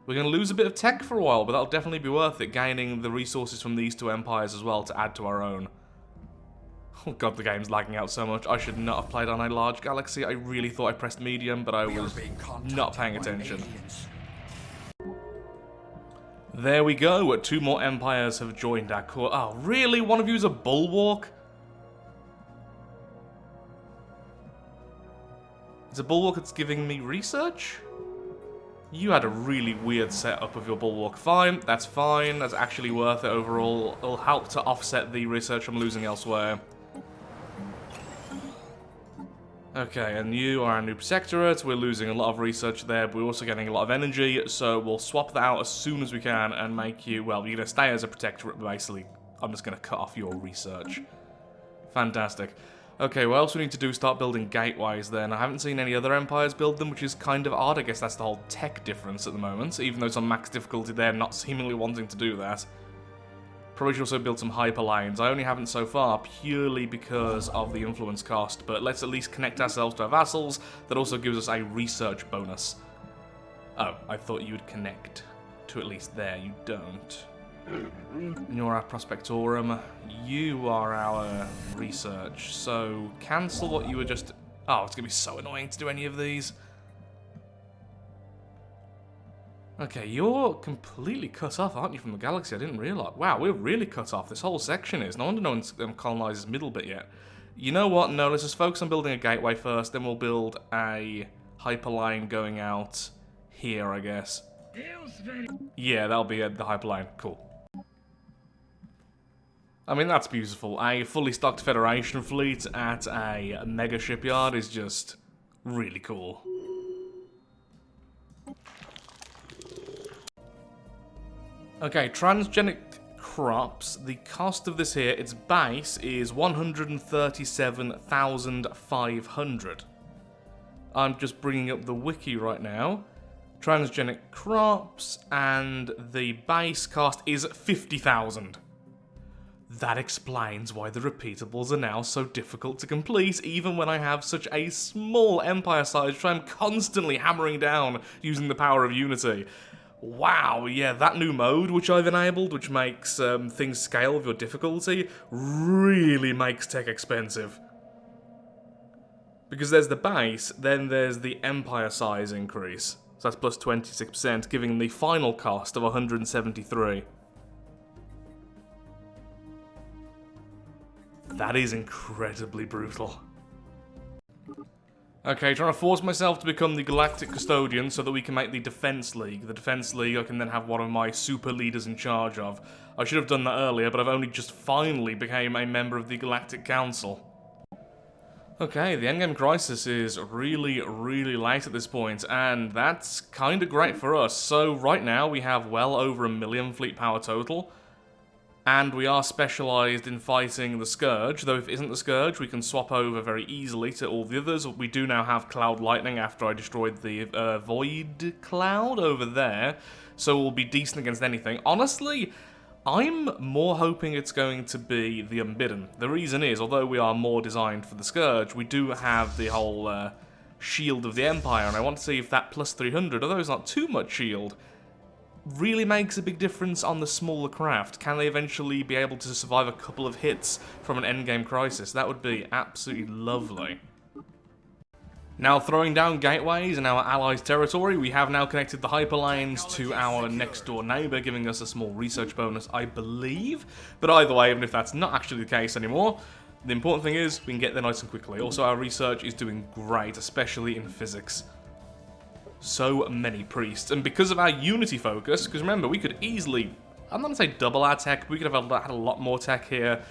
We're going to lose a bit of tech for a while, but that'll definitely be worth it, gaining the resources from these two empires as well to add to our own. Oh god, the game's lagging out so much. I should not have played on a large galaxy. I really thought I pressed medium, but I was not paying attention. There we go, 2 more empires have joined our core. Oh, really? One of you is a bulwark? It's a bulwark that's giving me research? You had a really weird setup of your bulwark. Fine, that's fine. That's actually worth it overall. It'll help to offset the research I'm losing elsewhere. Okay, and you are a new protectorate. We're losing a lot of research there, but we're also getting a lot of energy, so we'll swap that out as soon as we can and make you, well, you're going to stay as a protectorate, but basically, I'm just going to cut off your research. Fantastic. Okay, what else we need to do is start building gateways then. I haven't seen any other empires build them, which is kind of odd. I guess that's the whole tech difference at the moment. Even though it's on max difficulty, they're not seemingly wanting to do that. Probably should also build some hyperlines. I only haven't so far, purely because of the influence cost, but let's at least connect ourselves to our vassals. That also gives us a research bonus. Oh, I thought you would connect to at least there. You don't. You're our Prospectorum. You are our research. So, cancel what you were just... Oh, it's going to be so annoying to do any of these. Okay, you're completely cut off, aren't you, from the galaxy? I didn't realise. Wow, we're really cut off. This whole section is. No wonder no one's colonised this middle bit yet. You know what? No, let's just focus on building a gateway first. Then we'll build a hyperline going out here, I guess. Yeah, that'll be the hyperline. Cool. I mean, that's beautiful. A fully stocked Federation fleet at a mega shipyard is just really cool. Okay, transgenic crops. The cost of this here, its base is 137,500. I'm just bringing up the wiki right now. Transgenic crops, and the base cost is 50,000. That explains why the repeatables are now so difficult to complete, even when I have such a small empire size, which I'm constantly hammering down using the power of Unity. Wow, yeah, that new mode which I've enabled, which makes things scale with your difficulty, really makes tech expensive. Because there's the base, then there's the empire size increase. So that's plus 26%, giving the final cost of 173. That is incredibly brutal. Okay, trying to force myself to become the Galactic Custodian so that we can make the Defense League. The Defense League I can then have one of my super leaders in charge of. I should have done that earlier, but I've only just finally became a member of the Galactic Council. Okay, the endgame crisis is really, really late at this point, and that's kind of great for us. So right now we have well over 1 million fleet power total. And we are specialised in fighting the Scourge, though if it isn't the Scourge, we can swap over very easily to all the others. We do now have Cloud Lightning after I destroyed the Void Cloud over there, so we'll be decent against anything. Honestly, I'm more hoping it's going to be the Unbidden. The reason is, although we are more designed for the Scourge, we do have the whole Shield of the Empire, and I want to see if that plus 300, although it's not too much shield, really makes a big difference on the smaller craft. Can they eventually be able to survive a couple of hits from an endgame crisis? That would be absolutely lovely. Now, throwing down gateways in our allies' territory, we have now connected the hyperlanes to our next door neighbour, giving us a small research bonus, I believe. But either way, even if that's not actually the case anymore, the important thing is we can get there nice and quickly. Also, our research is doing great, especially in physics. So many priests, and because of our unity focus, because remember, we could easily, I'm not going to say double our tech, we could have had a lot more tech here,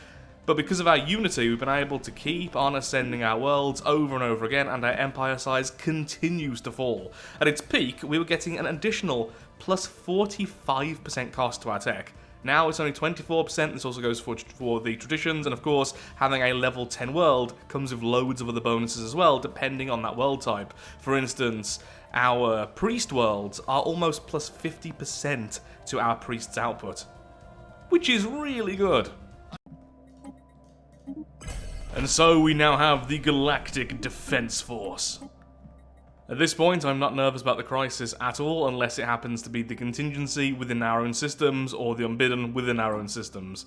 but because of our unity, we've been able to keep on ascending our worlds over and over again, and our empire size continues to fall. At its peak, we were getting an additional plus 45% cost to our tech. Now it's only 24%, this also goes for the traditions, and of course, having a level 10 world comes with loads of other bonuses as well, depending on that world type. For instance, our priest worlds are almost plus 50% to our priest's output, which is really good. And so we now have the Galactic Defense Force. At this point, I'm not nervous about the crisis at all, unless it happens to be the contingency within our own systems, or the unbidden within our own systems.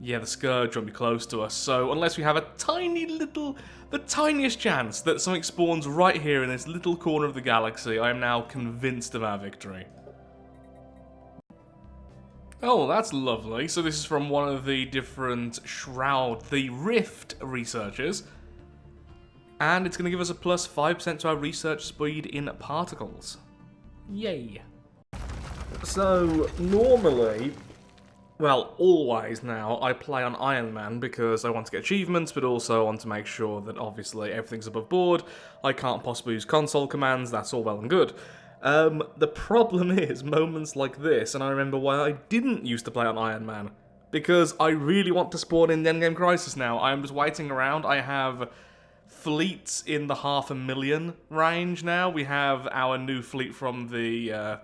Yeah, the Scourge won't be close to us, so unless we have a tiny little, the tiniest chance that something spawns right here in this little corner of the galaxy, I am now convinced of our victory. Oh, that's lovely. So this is from one of the different the Rift researchers. And it's going to give us a plus 5% to our research speed in particles. Yay. So, normally, well, always now, I play on Iron Man because I want to get achievements, but also I want to make sure that obviously everything's above board. I can't possibly use console commands, that's all well and good. The problem is moments like this, and I remember why I didn't used to play on Iron Man. Because I really want to spawn in the Endgame Crisis now. I am just waiting around. I have fleets in the 500,000 range now. We have our new fleet from the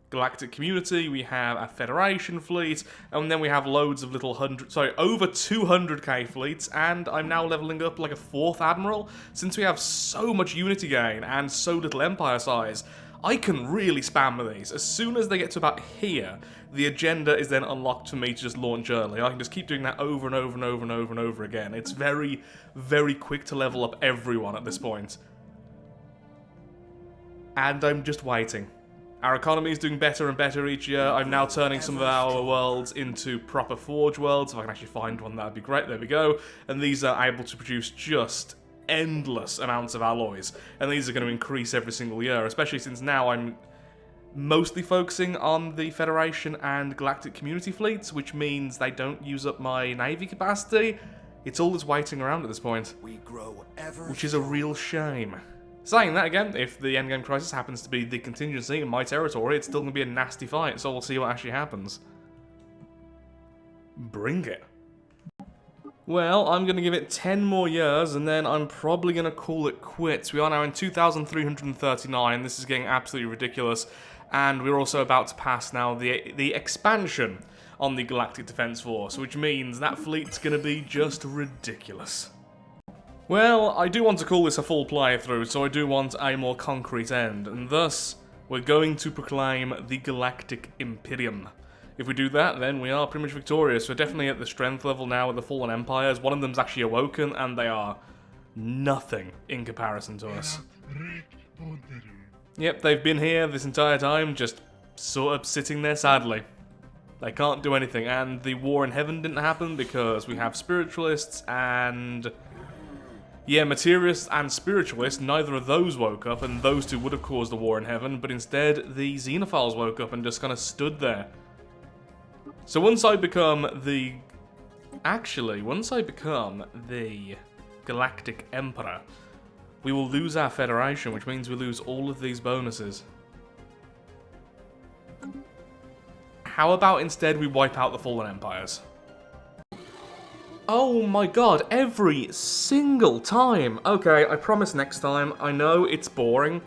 Galactic Community, we have a Federation fleet, and then we have loads of little over 200k fleets, and I'm now leveling up like a 4th Admiral. Since we have so much unity gain and so little empire size, I can really spam with these. As soon as they get to about here, the agenda is then unlocked for me to just launch early. I can just keep doing that over and over and over and over and over again. It's very, very quick to level up everyone at this point. And I'm just waiting. Our economy is doing better and better each year. I'm now turning some of our worlds into proper Forge worlds. If I can actually find one, that'd be great. There we go. And these are able to produce just endless amounts of alloys. And these are going to increase every single year, especially since now I'm mostly focusing on the Federation and Galactic Community fleets, which means they don't use up my Navy capacity. It's all just waiting around at this point, which is a real shame. Saying that again, if the Endgame Crisis happens to be the contingency in my territory, it's still going to be a nasty fight, so we'll see what actually happens. Bring it. Well, I'm going to give it 10 more years, and then I'm probably going to call it quits. We are now in 2339, this is getting absolutely ridiculous, and we're also about to pass now the expansion on the Galactic Defense Force, which means that fleet's going to be just ridiculous. Well, I do want to call this a full playthrough, so I do want a more concrete end, and thus, we're going to proclaim the Galactic Imperium. If we do that, then we are pretty much victorious. We're definitely at the strength level now with the Fallen Empires. One of them's actually awoken, and they are nothing in comparison to us. Yep, they've been here this entire time, just sort of sitting there sadly. They can't do anything, and the war in heaven didn't happen because we have spiritualists and... yeah, materialists and spiritualists, neither of those woke up, and those two would have caused the war in heaven, but instead the xenophiles woke up and just kind of stood there. So once I become the... actually, once I become the Galactic Emperor, we will lose our Federation, which means we lose all of these bonuses. How about instead we wipe out the Fallen Empires? Oh my god, every single time! Okay, I promise next time, I know it's boring,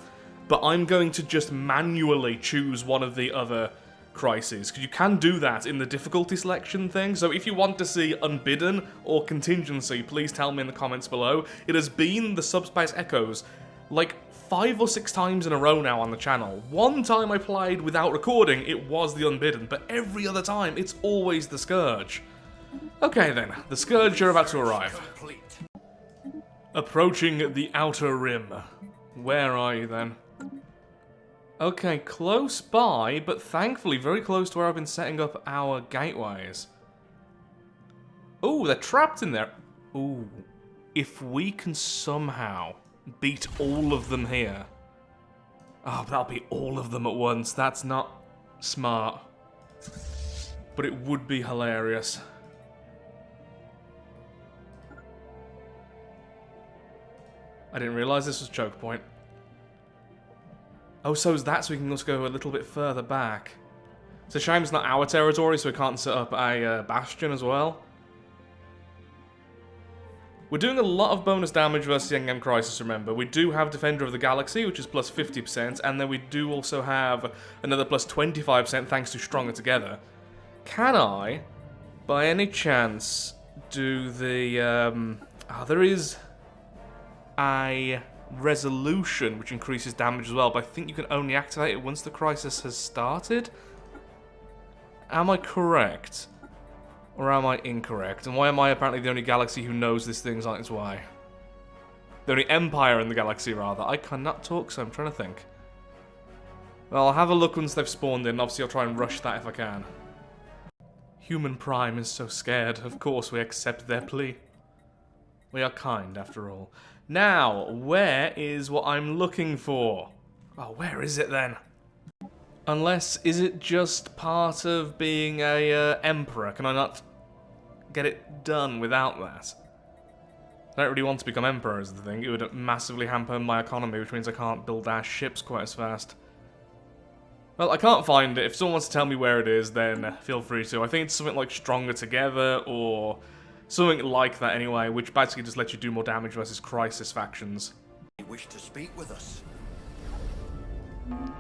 but I'm going to just manually choose one of the other crises, because you can do that in the difficulty selection thing, so if you want to see Unbidden or Contingency, please tell me in the comments below. It has been the Subspace Echoes like 5 or 6 times in a row now on the channel. One time I played without recording, it was the Unbidden, but every other time, it's always the Scourge. Okay then, the Scourge are about to arrive. Complete. Approaching the Outer Rim. Where are you then? Okay, close by, but thankfully very close to where I've been setting up our gateways. Ooh, they're trapped in there. Ooh, if we can somehow beat all of them here. Oh, that'll be all of them at once. That's not smart. But it would be hilarious. I didn't realise this was choke point. Oh, so is that so we can just go a little bit further back? It's a shame it's not our territory, so we can't set up a bastion as well. We're doing a lot of bonus damage versus the Endgame Crisis, remember. We do have Defender of the Galaxy, which is plus 50%, and then we do also have another plus 25% thanks to Stronger Together. Can I, by any chance, do the... there is a resolution which increases damage as well, but I think you can only activate it once the crisis has started? Am I correct? Or am I incorrect? And why am I apparently the only galaxy who knows this thing's on its way? The only empire in the galaxy, rather. I cannot talk, so I'm trying to think. Well, I'll have a look once they've spawned in. Obviously, I'll try and rush that if I can. Human Prime is so scared. Of course, we accept their plea. We are kind, after all. Now, where is what I'm looking for? Oh, where is it then? Unless, is it just part of being a emperor? Can I not get it done without that? I don't really want to become emperor is the thing. It would massively hamper my economy, which means I can't build our ships quite as fast. Well, I can't find it. If someone wants to tell me where it is, then feel free to. I think it's something like Stronger Together, or something like that anyway, which basically just lets you do more damage versus Crisis factions. You wish to speak with us?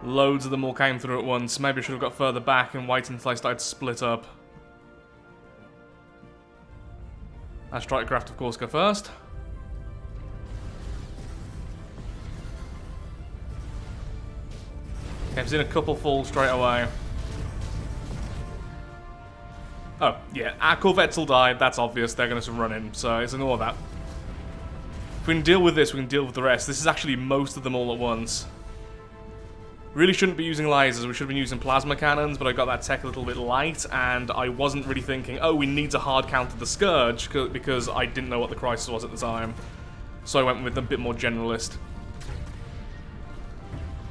Loads of them all came through at once. Maybe I should have got further back and waited until I started to split up. Our strike craft, of course, go first. Okay, I've seen a couple fall straight away. Oh, yeah, our corvettes will die, that's obvious, they're going to run in, so it's ignore that. If we can deal with this, we can deal with the rest. This is actually most of them all at once. Really shouldn't be using lasers, we should have been using plasma cannons, but I got that tech a little bit light, and I wasn't really thinking, oh, we need to hard counter the Scourge, because I didn't know what the crisis was at the time. So I went with a bit more generalist.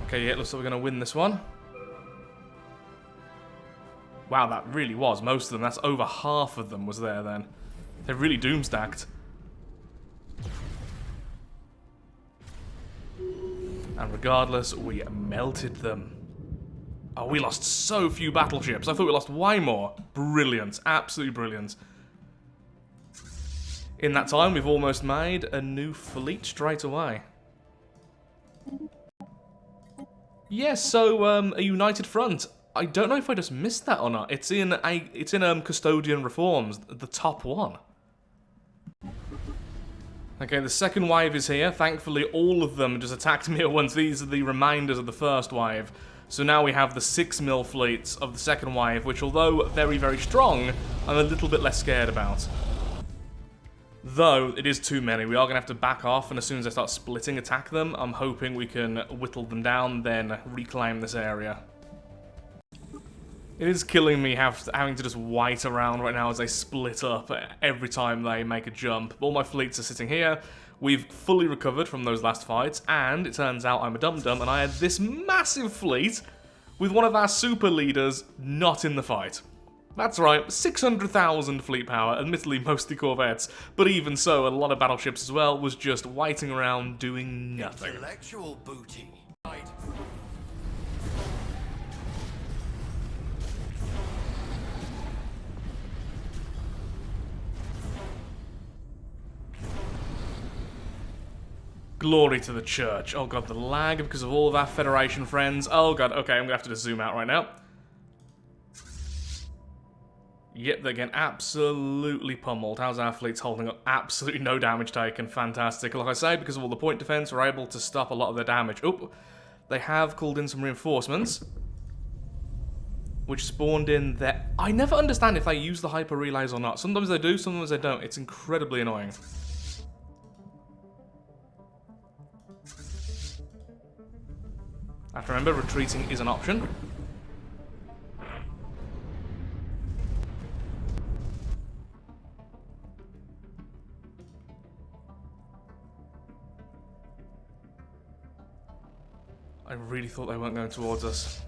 Okay, yeah, looks like we're going to win this one. Wow, that really was most of them. That's over half of them was there then. They're really doom-stacked. And regardless, we melted them. Oh, we lost so few battleships. I thought we lost way more. Brilliant. Absolutely brilliant. In that time, we've almost made a new fleet straight away. Yes, so, a united front. I don't know if I just missed that or not. It's in Custodian Reforms, the top one. Okay, the second wave is here. Thankfully, all of them just attacked me at once. These are the reminders of the first wave. So now we have the 6 mil fleets of the second wave, which, although very, very strong, I'm a little bit less scared about. Though, it is too many. We are going to have to back off, and as soon as I start splitting, attack them. I'm hoping we can whittle them down, then reclaim this area. It is killing me having to just wait around right now as they split up every time they make a jump. All my fleets are sitting here. We've fully recovered from those last fights, and it turns out I'm a dum-dum, and I had this massive fleet with one of our super leaders not in the fight. That's right, 600,000 fleet power, admittedly mostly corvettes, but even so, a lot of battleships as well, was just waiting around doing nothing. Intellectual booty. Right. Glory to the church. Oh god, the lag because of all of our Federation friends. Oh god, okay, I'm gonna have to just zoom out right now. Yep, they're getting absolutely pummeled. How's our fleet's holding up? Absolutely no damage taken. Fantastic. Like I say, because of all the point defense, we're able to stop a lot of their damage. Oop, they have called in some reinforcements, which spawned in there. I never understand if they use the hyper relays or not. Sometimes they do, sometimes they don't. It's incredibly annoying. I have to remember, retreating is an option. I really thought they weren't going towards us.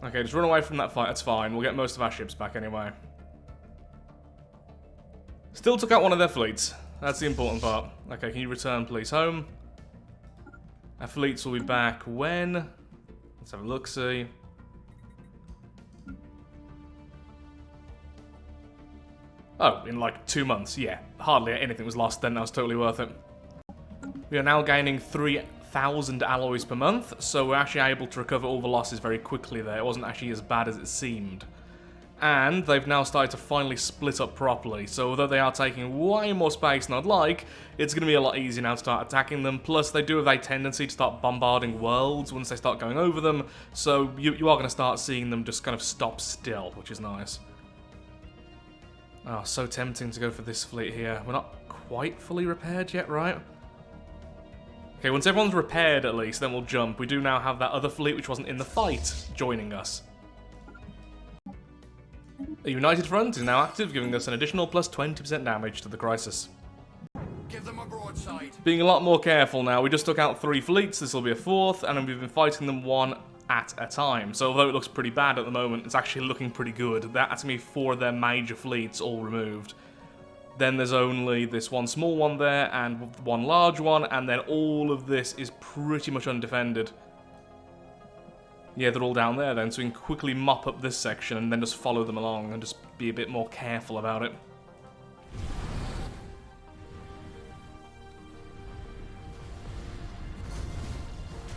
Okay, just run away from that fight, that's fine. We'll get most of our ships back anyway. Still took out one of their fleets. That's the important part. Okay, can you return please home? Our fleets will be back when? Let's have a look-see. Oh, in like 2 months, yeah. Hardly anything was lost then, that was totally worth it. We are now gaining 3,000 alloys per month, so we're actually able to recover all the losses very quickly there. It wasn't actually as bad as it seemed. And they've now started to finally split up properly, so although they are taking way more space than I'd like, it's going to be a lot easier now to start attacking them. Plus, they do have a tendency to start bombarding worlds once they start going over them, so you are going to start seeing them just kind of stop still, which is nice. Oh, so tempting to go for this fleet here. We're not quite fully repaired yet, right? Okay, once everyone's repaired at least, then we'll jump. We do now have that other fleet which wasn't in the fight joining us. A united front is now active, giving us an additional plus 20% damage to the crisis. Give them a broadside. Being a lot more careful now. We just took out 3 fleets, this will be a 4th, and we've been fighting them one at a time. So although it looks pretty bad at the moment, it's actually looking pretty good. That's going to be 4 of their major fleets all removed. Then there's only this one small one there and one large one, and then all of this is pretty much undefended. Yeah, they're all down there then, so we can quickly mop up this section and then just follow them along and just be a bit more careful about it.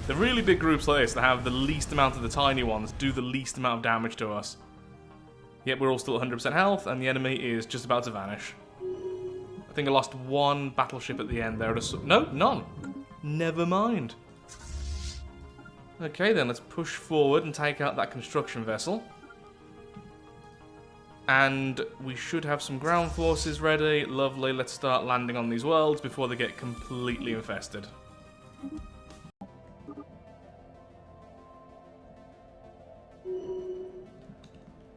The really big groups like this that have the least amount of the tiny ones do the least amount of damage to us. Yet we're all still at 100% health, and the enemy is just about to vanish. I think I lost 1 battleship at the end there. No, none. Never mind. Okay then, let's push forward and take out that construction vessel. And we should have some ground forces ready. Lovely, let's start landing on these worlds before they get completely infested.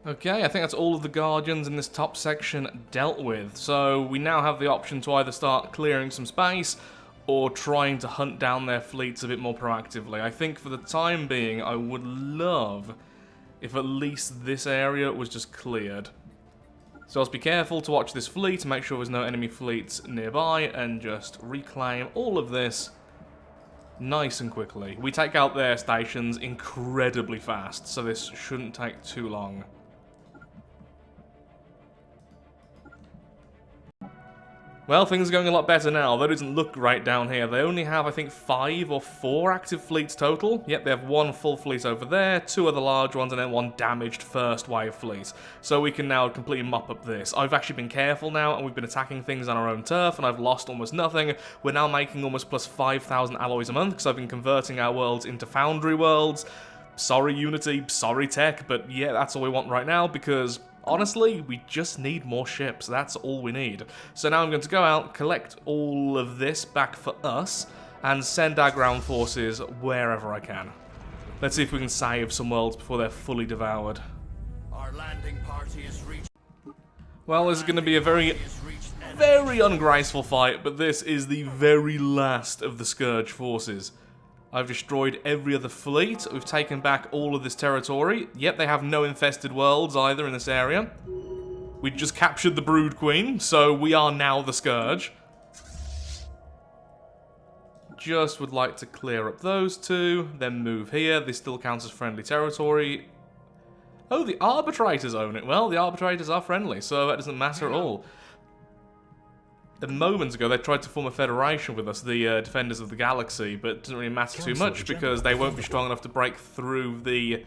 Okay, I think that's all of the Guardians in this top section dealt with. So we now have the option to either start clearing some space or trying to hunt down their fleets a bit more proactively. I think for the time being, I would love if at least this area was just cleared. So let's be careful to watch this fleet, make sure there's no enemy fleets nearby, and just reclaim all of this nice and quickly. We take out their stations incredibly fast, so this shouldn't take too long. Well, things are going a lot better now. That doesn't look right down here. They only have, I think, 5 or 4 active fleets total. Yep, they have 1 full fleet over there, 2 other large ones, and then 1 damaged first wave fleet. So we can now completely mop up this. I've actually been careful now, and we've been attacking things on our own turf, and I've lost almost nothing. We're now making almost plus 5,000 alloys a month, because I've been converting our worlds into foundry worlds. Sorry, Unity, sorry, Tech, but yeah, that's all we want right now, because honestly, we just need more ships. That's all we need. So now I'm going to go out, collect all of this back for us, and send our ground forces wherever I can. Let's see if we can save some worlds before they're fully devoured. Our landing party is reached. Well, this is going to be a very ungraceful fight, but this is the very last of the Scourge forces. I've destroyed every other fleet. We've taken back all of this territory. Yet they have no infested worlds either in this area. We just captured the Brood Queen, so we are now the Scourge. Just would like to clear up those 2, then move here. This still counts as friendly territory. Oh, the Arbitrators own it. Well, the Arbitrators are friendly, so that doesn't matter at all. a moment ago they tried to form a federation with us, the Defenders of the Galaxy, but it doesn't really matter too much because they won't be strong enough to break through the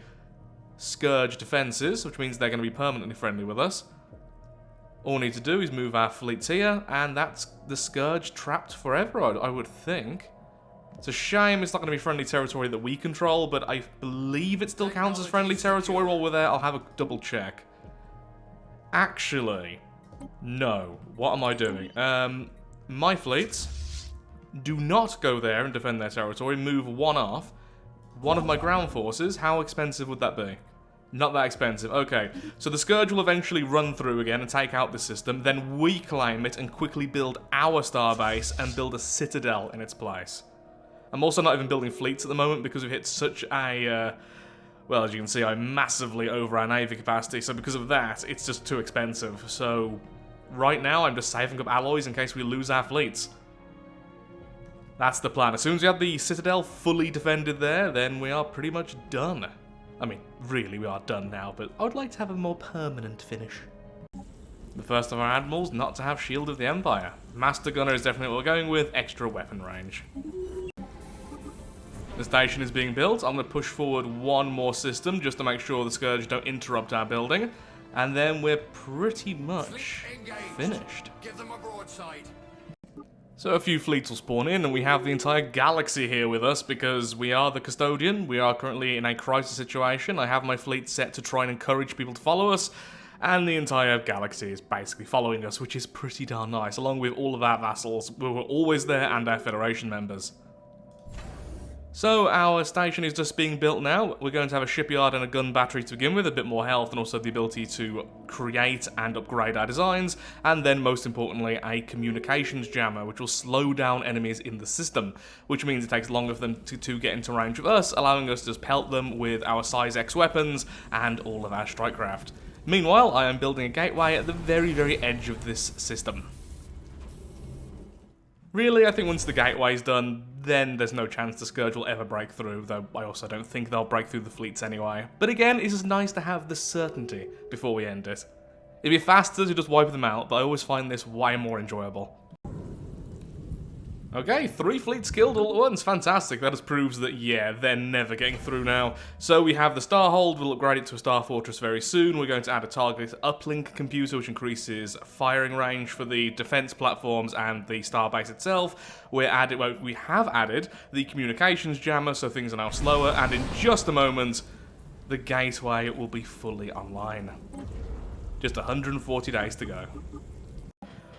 Scourge defenses, which means they're going to be permanently friendly with us. All we need to do is move our fleets here, and that's the Scourge trapped forever, I would think. It's a shame it's not going to be friendly territory that we control, but I believe it still counts as friendly territory while we're there. I'll have a double check. Actually, no. What am I doing? My fleets do not go there and defend their territory. Move one off. One of my ground forces. How expensive would that be? Not that expensive. Okay, so the Scourge will eventually run through again and take out the system. Then we claim it and quickly build our starbase and build a citadel in its place. I'm also not even building fleets at the moment because we've hit such a... well, as you can see, I'm massively over our navy capacity, so because of that, it's just too expensive. So, right now, I'm just saving up alloys in case we lose our fleets. That's the plan. As soon as we have the Citadel fully defended there, then we are pretty much done. I mean, really, we are done now, but I would like to have a more permanent finish. The first of our admirals not to have Shield of the Empire. Master Gunner is definitely what we're going with, extra weapon range. The station is being built. I'm going to push forward one more system just to make sure the Scourge don't interrupt our building. And then we're pretty much finished. Give them a broadside. So a few fleets will spawn in and we have the entire galaxy here with us because we are the custodian. We are currently in a crisis situation. I have my fleet set to try and encourage people to follow us. And the entire galaxy is basically following us, which is pretty darn nice, along with all of our vassals. We were always there and our Federation members. So our station is just being built now. We're going to have a shipyard and a gun battery to begin with, a bit more health and also the ability to create and upgrade our designs, and then most importantly a communications jammer which will slow down enemies in the system, which means it takes longer for them to get into range with us, allowing us to just pelt them with our size X weapons and all of our strike craft. Meanwhile, I am building a gateway at the very, very edge of this system. Really, I think once the gateway's done, then there's no chance the Scourge will ever break through, though I also don't think they'll break through the fleets anyway. But again, it's just nice to have the certainty before we end it. It'd be faster to just wipe them out, but I always find this way more enjoyable. Okay, 3 fleets killed all at once, fantastic. That just proves that, yeah, they're never getting through now. So we have the Starhold, we'll upgrade it to a Star Fortress very soon. We're going to add a target uplink computer, which increases firing range for the defense platforms and the starbase itself. We have added the communications jammer, so things are now slower, and in just a moment, the gateway will be fully online. Just 140 days to go.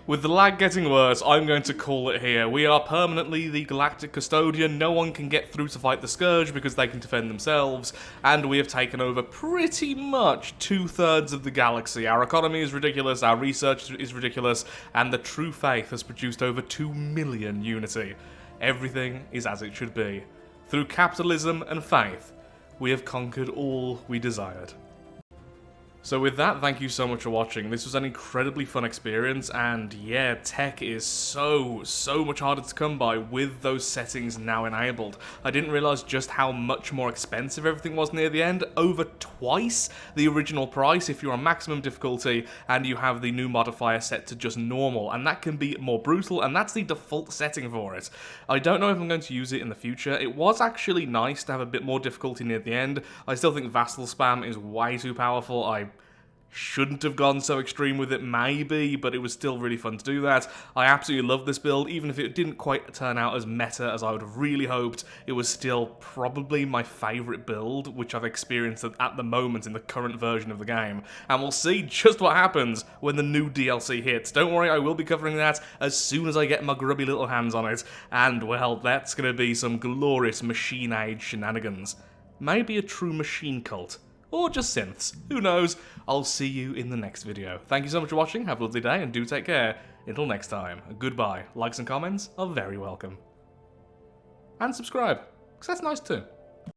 With the lag getting worse, I'm going to call it here. We are permanently the Galactic Custodian. No one can get through to fight the Scourge because they can defend themselves. And we have taken over pretty much 2/3 of the galaxy. Our economy is ridiculous, our research is ridiculous, and the True Faith has produced over 2 million Unity. Everything is as it should be. Through capitalism and faith, we have conquered all we desired. So with that, thank you so much for watching. This was an incredibly fun experience, and yeah, tech is so much harder to come by with those settings now enabled. I didn't realise just how much more expensive everything was near the end. Over twice the original price if you're on maximum difficulty and you have the new modifier set to just normal, and that can be more brutal, and that's the default setting for it. I don't know if I'm going to use it in the future. It was actually nice to have a bit more difficulty near the end. I still think vassal spam is way too powerful. I shouldn't have gone so extreme with it, maybe, but it was still really fun to do that. I absolutely love this build, even if it didn't quite turn out as meta as I would have really hoped. It was still probably my favourite build, which I've experienced at the moment in the current version of the game. And we'll see just what happens when the new DLC hits. Don't worry, I will be covering that as soon as I get my grubby little hands on it. And, well, that's going to be some glorious Machine Age shenanigans. Maybe a true machine cult. Or just synths. Who knows? I'll see you in the next video. Thank you so much for watching, have a lovely day, and do take care. Until next time, goodbye. Likes and comments are very welcome. And subscribe, because that's nice too.